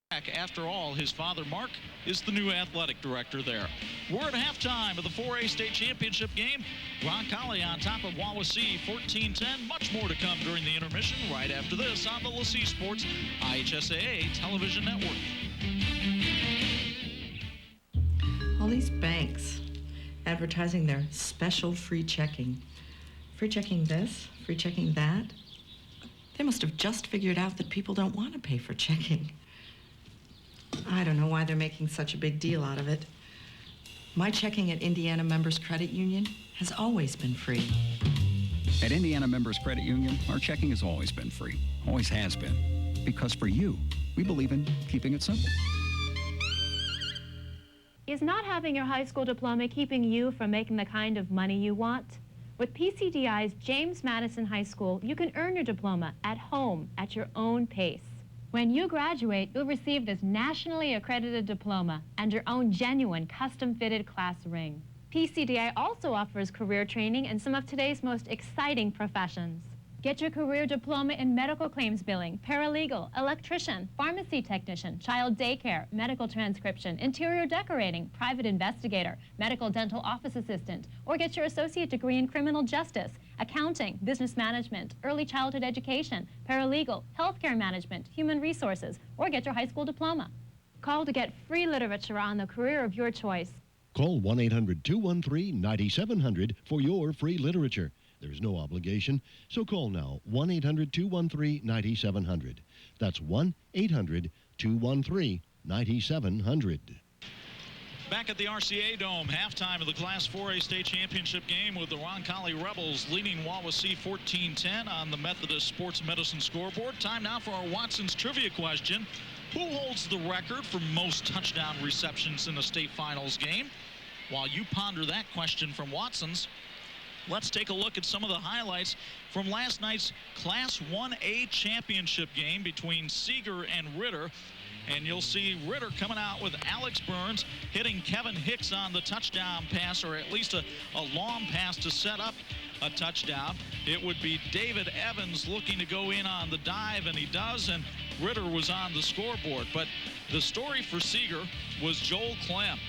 After all, his father, Mark, is the new athletic director there. We're at halftime of the 4A state championship game. Roncalli on top of Wawasee, 14-10. Much more to come during the intermission right after this on the LaCie Sports IHSAA television network. All these banks advertising their special free checking. Free checking this, free checking that. They must have just figured out that people don't want to pay for checking. I don't know why they're making such a big deal out of it. My checking at Indiana Members Credit Union has always been free. At Indiana Members Credit Union, our checking has always been free. Always has been. Because for you, we believe in keeping it simple. Is not having your high school diploma keeping you from making the kind of money you want? With PCDI's James Madison High School, you can earn your diploma at home at your own pace. When you graduate, you'll receive this nationally accredited diploma and your own genuine custom-fitted class ring. PCDI also offers career training in some of today's most exciting professions. Get your career diploma in medical claims billing, paralegal, electrician, pharmacy technician, child daycare, medical transcription, interior decorating, private investigator, medical dental office assistant, or get your associate degree in criminal justice, accounting, business management, early childhood education, paralegal, healthcare management, human resources, or get your high school diploma. Call to get free literature on the career of your choice. Call 1-800-213-9700 for your free literature. There's no obligation, so call now, 1-800-213-9700. That's 1-800-213-9700. Back at the RCA Dome, halftime of the Class 4A state championship game with the Roncalli Rebels leading Wawasee 14-10 on the Methodist Sports Medicine scoreboard. Time now for our Watson's trivia question. Who holds the record for most touchdown receptions in a state finals game? While you ponder that question from Watson's, let's take a look at some of the highlights from last night's Class 1A championship game between Seeger and Ritter. And you'll see Ritter coming out with Alex Burns hitting Kevin Hicks on the touchdown pass, or at least a long pass to set up a touchdown. It would be David Evans looking to go in on the dive, and he does, and Ritter was on the scoreboard. But the story for Seeger was Joel Clem.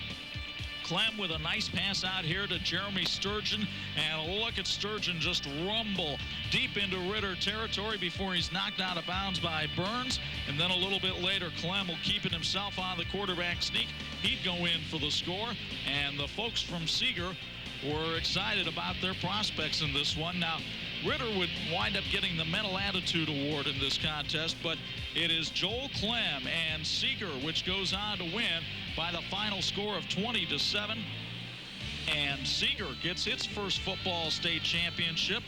Clem with a nice pass out here to Jeremy Sturgeon, and look at Sturgeon just rumble deep into Ritter territory before he's knocked out of bounds by Burns. And then a little bit later, Clem will keep it himself on the quarterback sneak. He'd go in for the score, and the folks from Seeger were excited about their prospects in this one. Now, Ritter would wind up getting the Mental Attitude Award in this contest, but it is Joel Clem and Seeger which goes on to win by the final score of 20-7. And Seeger gets its first football state championship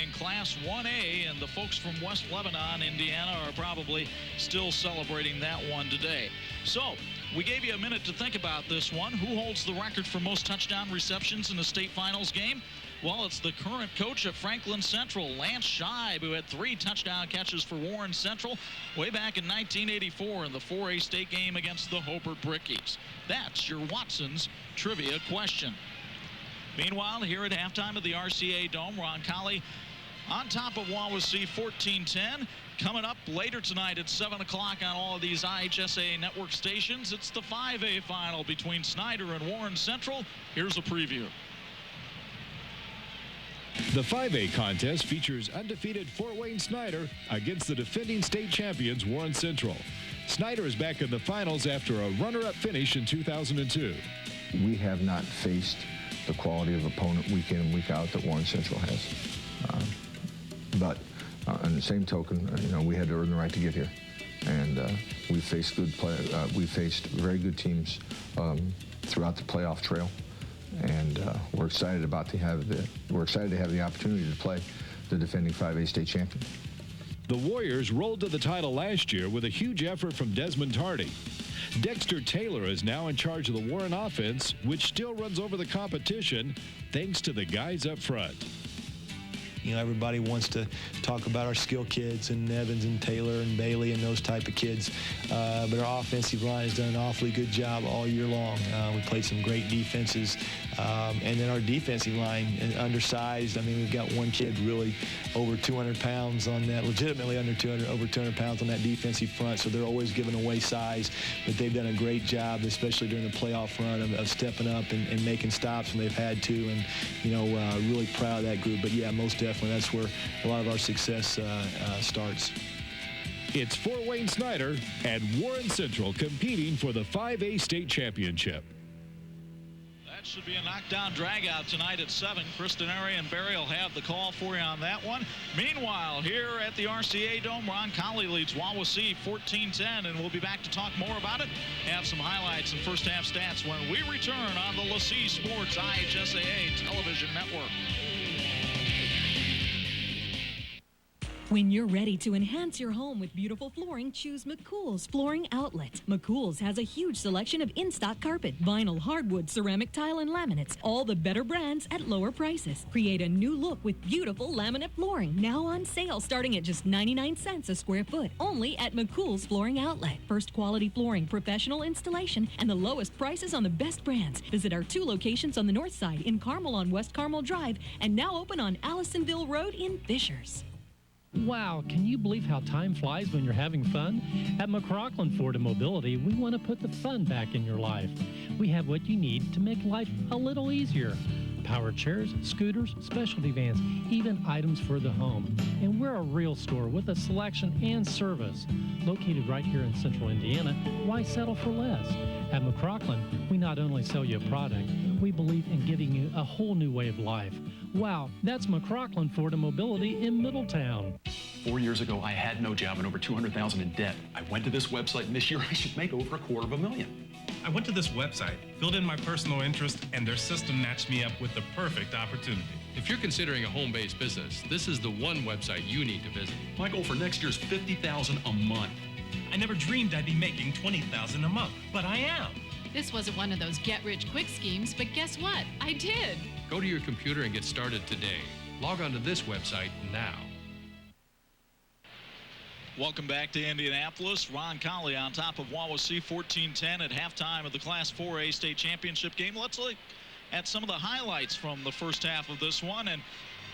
in Class 1A, and the folks from West Lebanon, Indiana, are probably still celebrating that one today. So, we gave you a minute to think about this one. Who holds the record for most touchdown receptions in a state finals game? Well, it's the current coach at Franklin Central, Lance Scheib, who had 3 touchdown catches for Warren Central way back in 1984 in the 4A state game against the Hobart Brickies. That's your Watson's trivia question. Meanwhile, here at halftime of the RCA Dome, Roncalli on top of Wawasee 14-10. Coming up later tonight at 7 o'clock on all of these IHSA network stations, it's the 5A final between Snyder and Warren Central. Here's a preview. The 5A contest features undefeated Fort Wayne Snyder against the defending state champions Warren Central. Snyder is back in the finals after a runner-up finish in 2002. We have not faced the quality of opponent week in and week out that Warren Central has. But on the same token, we had to earn the right to get here. And we faced we faced very good teams throughout the playoff trail. And we're excited to have the opportunity to play the defending 5A state champion. The Warriors rolled to the title last year with a huge effort from Desmond Tardy. Dexter Taylor is now in charge of the Warren offense, which still runs over the competition thanks to the guys up front. You know, everybody wants to talk about our skill kids and Evans and Taylor and Bailey and those type of kids. But our offensive line has done an awfully good job all year long. We played some great defenses. And then our defensive line, undersized. I mean, we've got one kid really over 200 pounds on that, legitimately over 200 pounds on that defensive front. So they're always giving away size, but they've done a great job, especially during the playoff run, of stepping up and making stops when they've had to. And, you know, really proud of that group. But yeah, most definitely, that's where a lot of our success starts. It's Fort Wayne Snyder and Warren Central competing for the 5A state championship. That should be a knockdown drag-out tonight at 7. Kristen Airy and Barry will have the call for you on that one. Meanwhile, here at the RCA Dome, Roncalli leads Wawasee 14-10, and we'll be back to talk more about it. Have some highlights and first-half stats when we return on the LaCie Sports IHSAA Television Network. When you're ready to enhance your home with beautiful flooring, choose McCool's Flooring Outlet. McCool's has a huge selection of in-stock carpet, vinyl, hardwood, ceramic tile, and laminates. All the better brands at lower prices. Create a new look with beautiful laminate flooring. Now on sale starting at just 99 cents a square foot. Only at McCool's Flooring Outlet. First quality flooring, professional installation, and the lowest prices on the best brands. Visit our 2 locations on the north side in Carmel on West Carmel Drive and now open on Allisonville Road in Fishers. Wow, can you believe how time flies when you're having fun? At McCrocklin Ford and Mobility, we want to put the fun back in your life. We have what you need to make life a little easier. Power chairs, scooters, specialty vans, even items for the home. And we're a real store with a selection and service. Located right here in central Indiana, why settle for less? At McCrocklin, we not only sell you a product, we believe in giving you a whole new way of life. Wow, that's McCrocklin Ford and Mobility in Middletown. 4 years ago, I had no job and over $200,000 in debt. I went to this website, and this year I should make over $250,000. I went to this website, filled in my personal interest, and their system matched me up with the perfect opportunity. If you're considering a home-based business, this is the one website you need to visit. My goal for next year is $50,000 a month. I never dreamed I'd be making $20,000 a month, but I am. This wasn't one of those get-rich-quick schemes, but guess what? I did. Go to your computer and get started today. Log on to this website now. Welcome back to Indianapolis. Roncalli on top of Wawasee 14-10 at halftime of the Class 4A state championship game. Let's look at some of the highlights from the first half of this one. And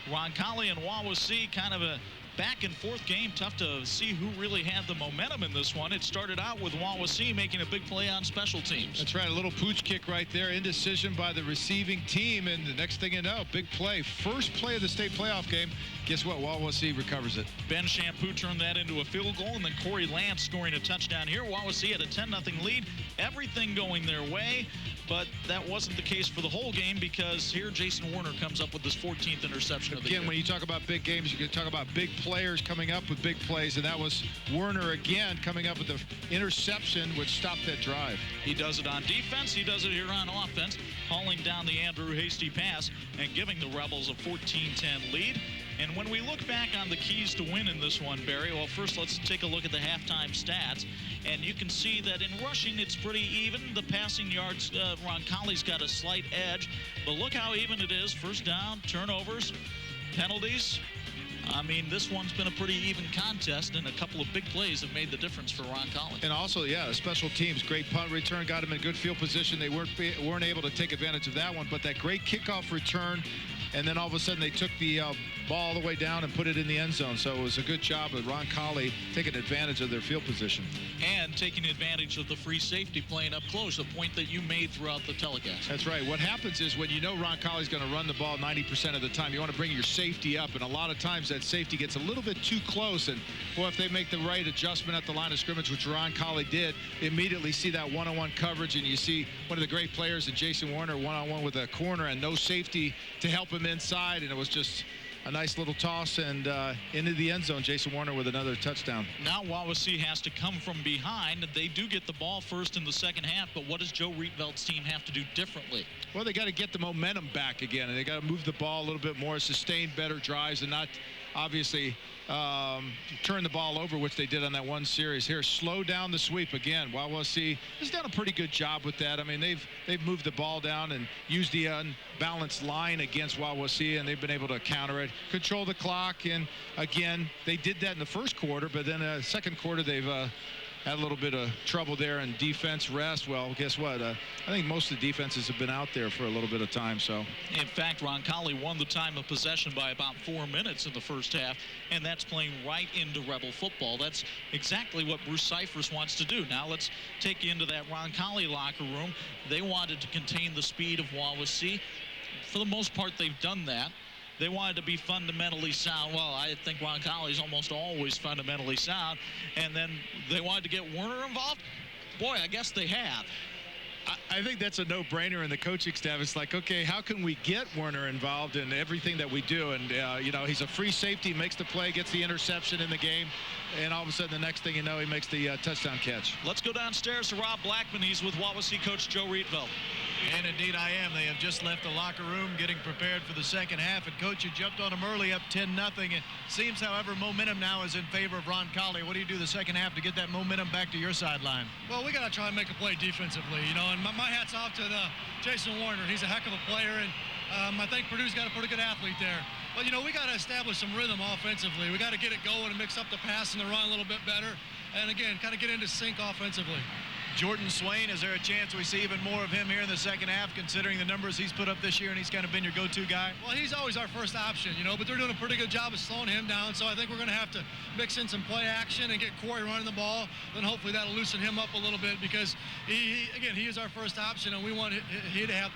Roncalli and Wawasee, kind of a back and forth game. Tough to see who really had the momentum in this one. It started out with Wawasee making a big play on special teams. That's right, a little pooch kick right there. Indecision by the receiving team, and the next thing you know, big play. First play of the state playoff game. Guess what? Wawasee recovers it. Ben Shampoo turned that into a field goal, and then Corey Lance scoring a touchdown here. Wawasee had a 10-0 lead. Everything going their way, but that wasn't the case for the whole game, because here Jason Warner comes up with his 14th interception of the year. Again, when you talk about big games, you can talk about big players coming up with big plays, and that was Werner again coming up with the interception which stopped that drive. He does it on defense. He does it here on offense, hauling down the Andrew Hasty pass and giving the Rebels a 14-10 lead. And when we look back on the keys to win in this one, Barry, well, first let's take a look at the halftime stats. And you can see that in rushing, it's pretty even. The passing yards, Roncalli's got a slight edge. But look how even it is. First down, turnovers, penalties. I mean, this one's been a pretty even contest, and a couple of big plays have made the difference for Roncalli. And also, yeah, the special teams, great punt return, got him in good field position. They weren't able to take advantage of that one, but that great kickoff return, and then all of a sudden they took the ball all the way down and put it in the end zone. So it was a good job of Roncalli taking advantage of their field position. And taking advantage of the free safety playing up close, a point that you made throughout the telecast. That's right. What happens is when you know Roncalli's going to run the ball 90% of the time, you want to bring your safety up, and a lot of times that safety gets a little bit too close, and well, if they make the right adjustment at the line of scrimmage, which Roncalli did, immediately see that one-on-one coverage, and you see one of the great players in Jason Warner one-on-one with a corner and no safety to help him inside, and it was just a nice little toss and into the end zone. Jason Warner with another touchdown. Now Wawasee has to come from behind. They do get the ball first in the second half, but what does Joe Rietveld's team have to do differently? Well, they got to get the momentum back again, and they got to move the ball a little bit more, sustain better drives, and not obviously turn the ball over, which they did on that one series. Here, slow down the sweep again. Wawasee has done a pretty good job with that. I mean, they've moved the ball down and used the unbalanced line against Wawasee, and they've been able to counter it, control the clock. And again, they did that in the first quarter, but then second quarter they've had a little bit of trouble there in defense rest. Well, guess what? I think most of the defenses have been out there for a little bit of time. So, in fact, Roncalli won the time of possession by about 4 minutes in the first half, and that's playing right into Rebel football. That's exactly what Bruce Cyphers wants to do. Now let's take you into that Roncalli locker room. They wanted to contain the speed of Wawasee. For the most part, they've done that. They wanted to be fundamentally sound. Well, I think Roncalli is almost always fundamentally sound. And then they wanted to get Werner involved. Boy, I guess they have. I think that's a no-brainer in the coaching staff. It's like, okay, how can we get Werner involved in everything that we do? And, you know, he's a free safety, makes the play, gets the interception in the game, and all of a sudden the next thing you know, he makes the touchdown catch. Let's go downstairs to Rob Blackman. He's with Wawasee coach Joe Rietveld. And indeed I am. They have just left the locker room getting prepared for the second half, and coach had jumped on them early up 10-0. It seems, however, momentum now is in favor of Roncalli. What do you do the second half to get that momentum back to your sideline? Well, we got to try and make a play defensively, you know, and my hat's off to Jason Warner. He's a heck of a player, and I think Purdue's got a pretty good athlete there. But, you know, we got to establish some rhythm offensively. We got to get it going and mix up the pass and the run a little bit better, and again, kind of get into sync offensively. Jordan Swain, is there a chance we see even more of him here in the second half, considering the numbers he's put up this year, and he's kind of been your go-to guy? Well, he's always our first option, you know, but they're doing a pretty good job of slowing him down, so I think we're going to have to mix in some play action and get Corey running the ball. Then hopefully that'll loosen him up a little bit, because he is our first option, and we want him to have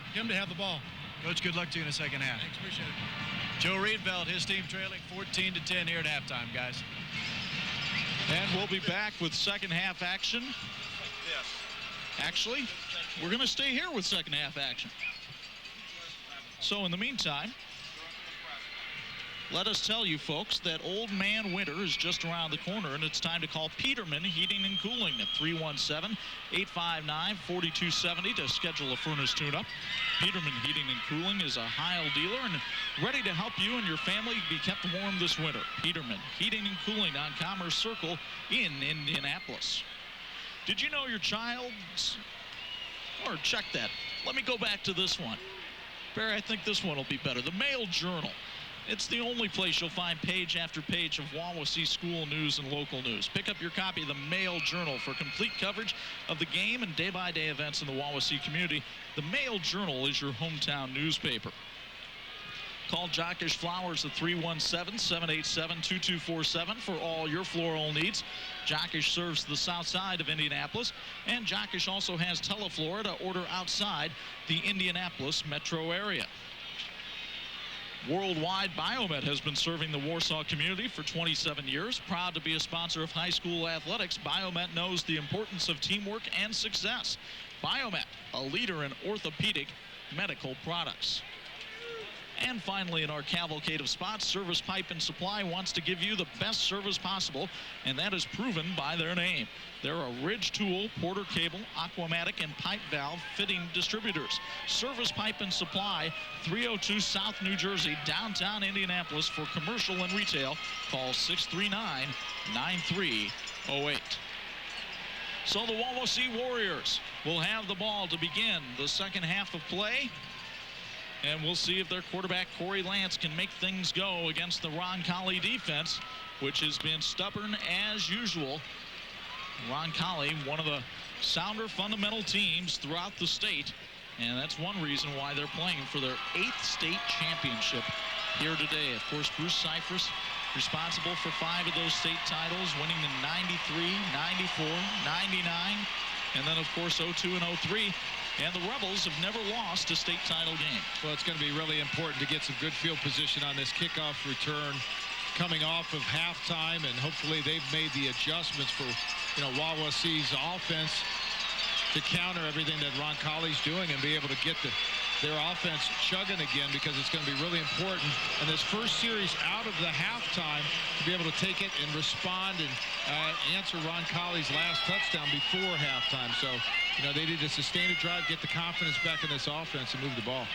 the ball. Coach, good luck to you in the second half. Thanks, appreciate it. Joe Rietveld, his team trailing 14-10 here at halftime, guys. And we'll be back with second half action. Actually, we're going to stay here with second half action. So in the meantime, let us tell you folks that Old Man Winter is just around the corner, and it's time to call Peterman Heating and Cooling at 317-859-4270 to schedule a furnace tune-up. Peterman Heating and Cooling is a Heil dealer and ready to help you and your family be kept warm this winter. Peterman Heating and Cooling on Commerce Circle in Indianapolis. Did you know your child's, or check that. Let me go back to this one. Barry, I think this one will be better. The Mail Journal. It's the only place you'll find page after page of Wawasee school news and local news. Pick up your copy of the Mail Journal for complete coverage of the game and day-by-day events in the Wawasee community. The Mail Journal is your hometown newspaper. Call Jockish Flowers at 317-787-2247 for all your floral needs. Jockish serves the south side of Indianapolis, and Jockish also has Teleflora to order outside the Indianapolis metro area. Worldwide, Biomet has been serving the Warsaw community for 27 years. Proud to be a sponsor of high school athletics, Biomet knows the importance of teamwork and success. Biomet, a leader in orthopedic medical products. And finally, in our cavalcade of spots, Service Pipe and Supply wants to give you the best service possible, and that is proven by their name. They're a Ridge Tool, Porter Cable, Aquamatic, and Pipe Valve fitting distributors. Service Pipe and Supply, 302 South New Jersey, downtown Indianapolis. For commercial and retail, call 639-9308. So the Wawasee Warriors will have the ball to begin the second half of play. And we'll see if their quarterback, Corey Lance, can make things go against the Roncalli defense, which has been stubborn as usual. Roncalli, one of the sounder fundamental teams throughout the state. And that's one reason why they're playing for their 8th state championship here today. Of course, Bruce Cyphers responsible for 5 of those state titles, winning in 93, 94, 99, and then, of course, 02 and 03. And the Rebels have never lost a state title game. Well, it's going to be really important to get some good field position on this kickoff return coming off of halftime, and hopefully they've made the adjustments for, Wawasee's offense to counter everything that Roncalli's doing and be able to get their offense chugging again, because it's going to be really important in this first series out of the halftime to be able to take it and respond and answer Roncalli's last touchdown before halftime. So, they need to sustain a drive, get the confidence back in this offense, and move the ball.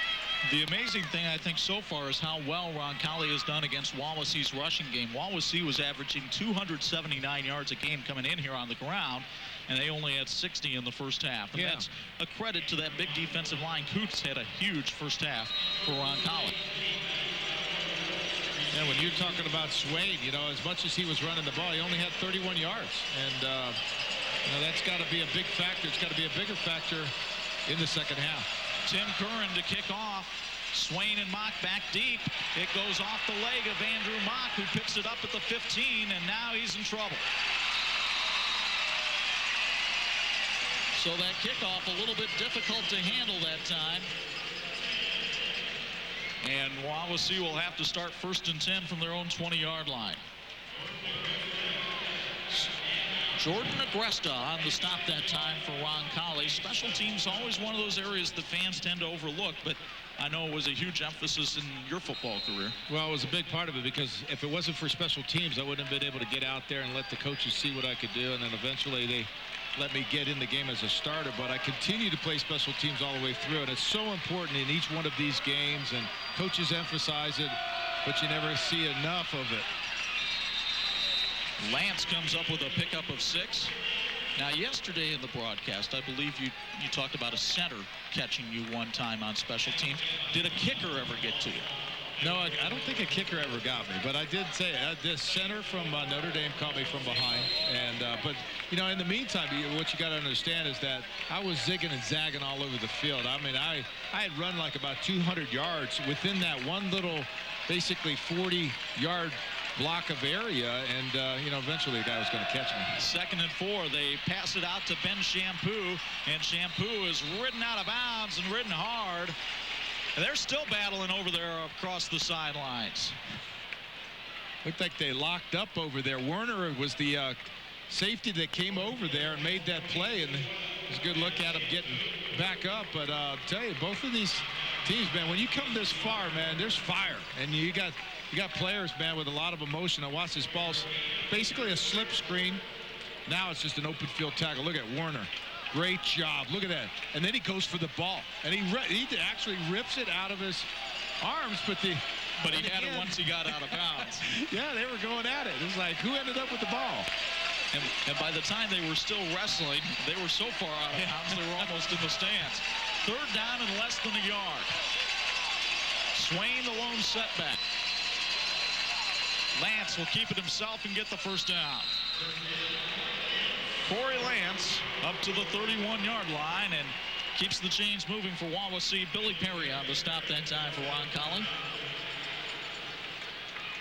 The amazing thing, I think, so far is how well Roncalli has done against Wawasee's rushing game. Wawasee was averaging 279 yards a game coming in here on the ground, and they only had 60 in the first half. And that's a credit to that big defensive line. Coots had a huge first half for Roncalli. And when you're talking about Swain, you know, as much as he was running the ball, he only had 31 yards. And, you know, that's got to be a big factor. It's got to be a bigger factor in the second half. Tim Curran to kick off. Swain and Mock back deep. It goes off the leg of Andrew Mock, who picks it up at the 15, and now he's in trouble. So that kickoff a little bit difficult to handle that time. And Wawasee will have to start 1st and 10 from their own 20-yard line. Jordan Agresta on the stop that time for Roncalli. Special teams always one of those areas the fans tend to overlook, but I know it was a huge emphasis in your football career. Well, it was a big part of it, because if it wasn't for special teams, I wouldn't have been able to get out there and let the coaches see what I could do, and then eventually they let me get in the game as a starter. But I continue to play special teams all the way through, and it's so important in each one of these games, and coaches emphasize it, but you never see enough of it. Lance comes up with a pickup of 6. Now, yesterday in the broadcast, I believe you talked about a center catching you one time on special teams. Did a kicker ever get to you? No, I don't think a kicker ever got me, but I did say this center from Notre Dame caught me from behind. And but you know, in the meantime, what you got to understand is that I was zigging and zagging all over the field. I mean, I had run like about 200 yards within that one little, basically 40-yard block of area, and you know, eventually the guy was going to catch me. 2nd and 4. They pass it out to Ben Shampoo, and Shampoo is ridden out of bounds and ridden hard. And they're still battling over there across the sidelines. Looked like they locked up over there. Werner was the safety that came over there and made that play, and it was a good look at him getting back up. But I'll tell you, both of these teams, man, when you come this far, man, there's fire, and you got players, man, with a lot of emotion. I watched this ball's basically a slip screen. Now it's just an open field tackle. Look at Werner. Great job. Look at that. And then he goes for the ball. And he actually rips it out of his arms, but he had it once he got out of bounds. Yeah, they were going at it. It was like, who ended up with the ball? And by the time they were still wrestling, they were so far out of bounds, they were almost in the stands. 3rd down and less than a yard. Swain the lone setback. Lance will keep it himself and get the 1st down. Corey Lance up to the 31-yard line and keeps the chains moving for Wawasee. Billy Perry on the stop that time for Roncalli.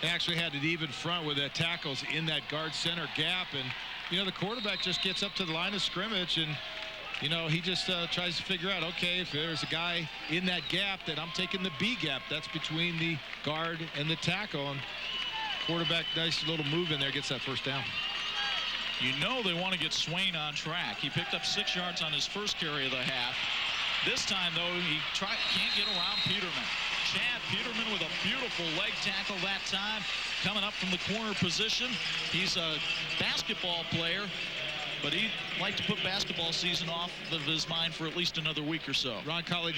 They actually had an even front with the tackles in that guard center gap, and you know, the quarterback just gets up to the line of scrimmage, and you know, he just tries to figure out, okay, if there's a guy in that gap, then I'm taking the B gap. That's between the guard and the tackle, and quarterback, nice little move in there, gets that 1st down. You know they want to get Swain on track. He picked up 6 yards on his first carry of the half. This time, though, he can't get around Peterman. Chad Peterman with a beautiful leg tackle that time, coming up from the corner position. He's a basketball player, but he'd like to put basketball season off of his mind for at least another week or so. Roncalli